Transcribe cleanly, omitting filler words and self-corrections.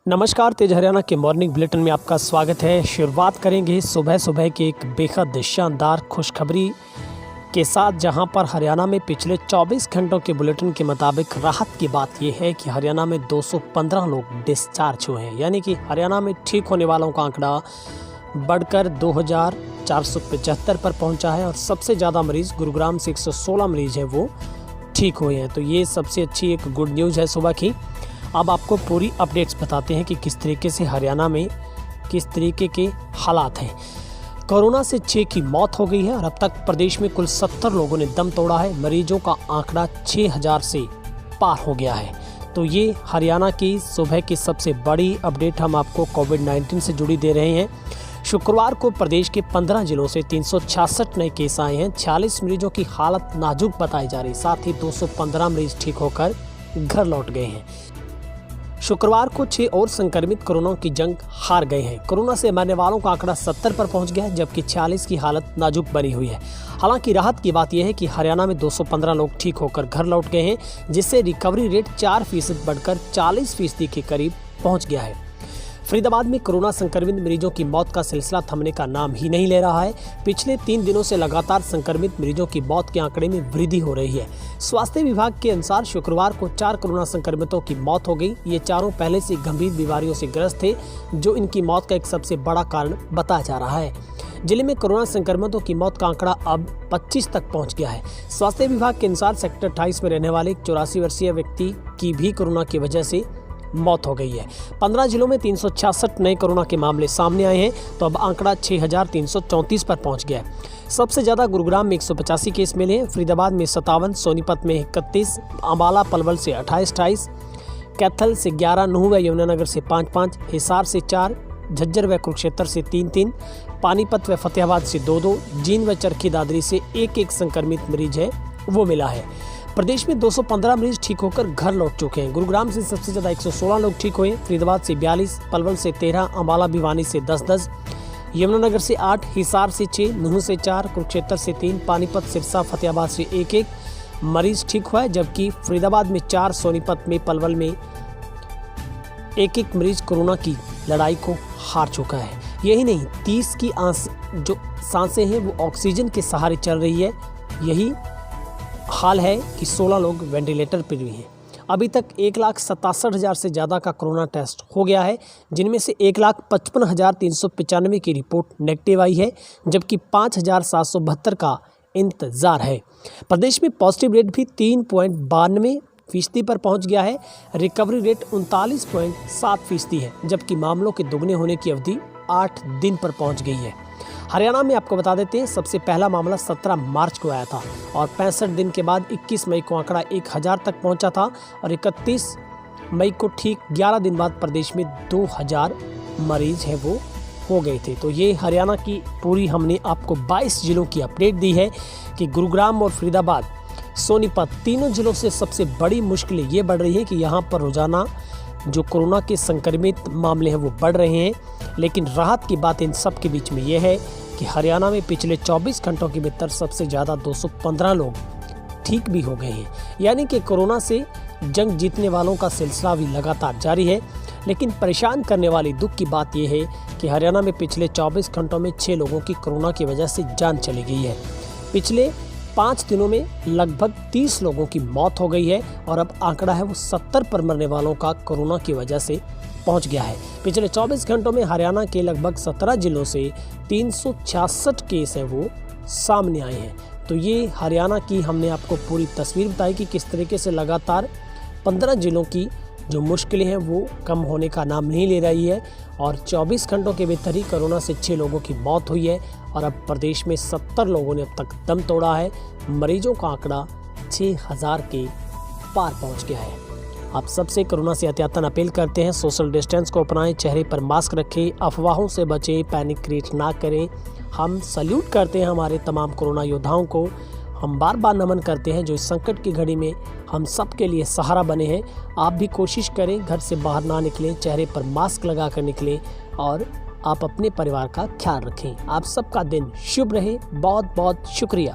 नमस्कार, तेज हरियाणा के morning bulletin में आपका स्वागत है। शुरुआत करेंगे सुबह सुबह की एक बेहद शानदार खुशखबरी के साथ, जहां पर हरियाणा में पिछले 24 घंटों के बुलेटिन के मुताबिक राहत की बात यह है कि हरियाणा में 215 लोग डिस्चार्ज हुए हैं। यानी कि हरियाणा में ठीक होने वालों का आंकड़ा बढ़कर 2475 पर पहुंचा है और सबसे ज़्यादा मरीज़ गुरुग्राम से 116 मरीज़ हैं वो ठीक हुए हैं। तो ये सबसे अच्छी एक गुड न्यूज़ है सुबह की। अब आपको पूरी अपडेट्स बताते हैं कि किस तरीके से हरियाणा में किस तरीके के हालात हैं। कोरोना से 6 की मौत हो गई है और अब तक प्रदेश में कुल 70 लोगों ने दम तोड़ा है। मरीजों का आंकड़ा 6000 से पार हो गया है। तो ये हरियाणा की सुबह की सबसे बड़ी अपडेट हम आपको कोविड-19 से जुड़ी दे रहे हैं। शुक्रवार को प्रदेश के 15 जिलों से 366 नए केस आए हैं। 46 मरीजों की हालत नाजुक बताई जा रही, साथ ही 215 मरीज ठीक होकर घर लौट गए हैं। शुक्रवार को 6 और संक्रमित कोरोना की जंग हार गए हैं। कोरोना से मरने वालों का आंकड़ा 70 पर पहुंच गया है, जबकि 46 की हालत नाजुक बनी हुई है। हालांकि राहत की बात यह है कि हरियाणा में 215 लोग ठीक होकर घर लौट गए हैं, जिससे रिकवरी रेट 4% बढ़कर 40% के करीब पहुंच गया है। फरीदाबाद में कोरोना संक्रमित मरीजों की मौत का सिलसिला थमने का नाम ही नहीं ले रहा है। पिछले 3 दिनों से लगातार संक्रमित मरीजों की मौत के आंकड़े में वृद्धि हो रही है। स्वास्थ्य विभाग के अनुसार शुक्रवार को 4 कोरोना संक्रमितों की मौत हो गई। ये चारों पहले से गंभीर बीमारियों से ग्रस्त थे, जो इनकी मौत का एक सबसे बड़ा कारण बताया जा रहा है। जिले में कोरोना संक्रमितों की मौत का आंकड़ा अब 25 तक पहुंच गया है। स्वास्थ्य विभाग के अनुसार सेक्टर 28 में रहने वाले 84 वर्षीय व्यक्ति की भी कोरोना की वजह से मौत हो गई है। 15 जिलों में 366 नए कोरोना के मामले सामने आए हैं, तो अब आंकड़ा 6334 पर पहुंच गया है। सबसे ज़्यादा गुरुग्राम में 185 केस मिले हैं, फरीदाबाद में 57, सोनीपत में 31, अम्बाला पलवल से 28, कैथल से 11, नूंह व यमुनानगर से 5, हिसार से 4, झज्जर व कुरुक्षेत्र से 3, पानीपत व फतेहाबाद से 2, जींद व चरखी दादरी से 1 संक्रमित मरीज है वो मिला है। प्रदेश में 215 मरीज ठीक होकर घर लौट चुके हैं। गुरुग्राम से सबसे ज़्यादा 116 लोग ठीक हुए, फरीदाबाद से 42, पलवल से 13, अम्बाला भिवानी से 10, यमुनानगर से 8, हिसार से 6, नूंह से 4, कुरुक्षेत्र से 3, पानीपत, सिरसा, फतेहाबाद से 1 मरीज ठीक हुआ है, जबकि फरीदाबाद में 4, सोनीपत में, पलवल में 1 मरीज कोरोना की लड़ाई को हार चुका है। यही नहीं, 30 की जो सांसें हैं वो ऑक्सीजन के सहारे चल रही है। यही हाल है कि 16 लोग वेंटिलेटर पर भी हैं। अभी तक 1,67,000 से ज़्यादा का कोरोना टेस्ट हो गया है, जिनमें से 1,55,395 की रिपोर्ट नेगेटिव आई है, जबकि 5,772 का इंतज़ार है। प्रदेश में पॉजिटिव रेट भी 3.92% पर पहुंच गया है। रिकवरी रेट 39.7% है, जबकि मामलों के दुगने होने की अवधि 8 दिन पर पहुंच गई है। हरियाणा में आपको बता देते हैं, सबसे पहला मामला 17 मार्च को आया था और 65 दिन के बाद 21 मई को आंकड़ा 1000 तक पहुंचा था और 31 मई को ठीक 11 दिन बाद प्रदेश में 2000 मरीज हैं वो हो गए थे। तो ये हरियाणा की पूरी हमने आपको 22 जिलों की अपडेट दी है कि गुरुग्राम और फरीदाबाद, सोनीपत, तीनों जिलों से सबसे बड़ी मुश्किलें ये बढ़ रही है कि यहाँ पर रोजाना जो कोरोना के संक्रमित मामले हैं वो बढ़ रहे हैं। लेकिन राहत की बात इन सब के बीच में ये है कि हरियाणा में पिछले 24 घंटों के भीतर सबसे ज़्यादा 215 लोग ठीक भी हो गए हैं। यानी कि कोरोना से जंग जीतने वालों का सिलसिला भी लगातार जारी है। लेकिन परेशान करने वाली दुख की बात यह है कि हरियाणा में पिछले 24 घंटों में 6 लोगों की कोरोना की वजह से जान चली गई है। पिछले 5 दिनों में लगभग 30 लोगों की मौत हो गई है और अब आंकड़ा है वो 70 पर मरने वालों का कोरोना की वजह से पहुंच गया है। पिछले 24 घंटों में हरियाणा के लगभग 17 जिलों से 366 केस हैं वो सामने आए हैं। तो ये हरियाणा की हमने आपको पूरी तस्वीर बताई कि किस तरीके से लगातार 15 जिलों की जो मुश्किलें हैं वो कम होने का नाम नहीं ले रही है और 24 घंटों के भीतर ही कोरोना से 6 लोगों की मौत हुई है और अब प्रदेश में 70 लोगों ने अब तक दम तोड़ा है। मरीजों का आंकड़ा 6000 के पार पहुंच गया है। आप सबसे कोरोना से एहतियातन अपील करते हैं, सोशल डिस्टेंस को अपनाएं, चेहरे पर मास्क रखें, अफवाहों से बचें, पैनिक क्रिएट ना करें। हम सल्यूट करते हैं हमारे तमाम कोरोना योद्धाओं को। हम बार बार नमन करते हैं जो इस संकट की घड़ी में हम सब के लिए सहारा बने हैं। आप भी कोशिश करें, घर से बाहर ना निकलें, चेहरे पर मास्क लगा कर निकलें और आप अपने परिवार का ख्याल रखें। आप सबका दिन शुभ रहे। बहुत बहुत शुक्रिया।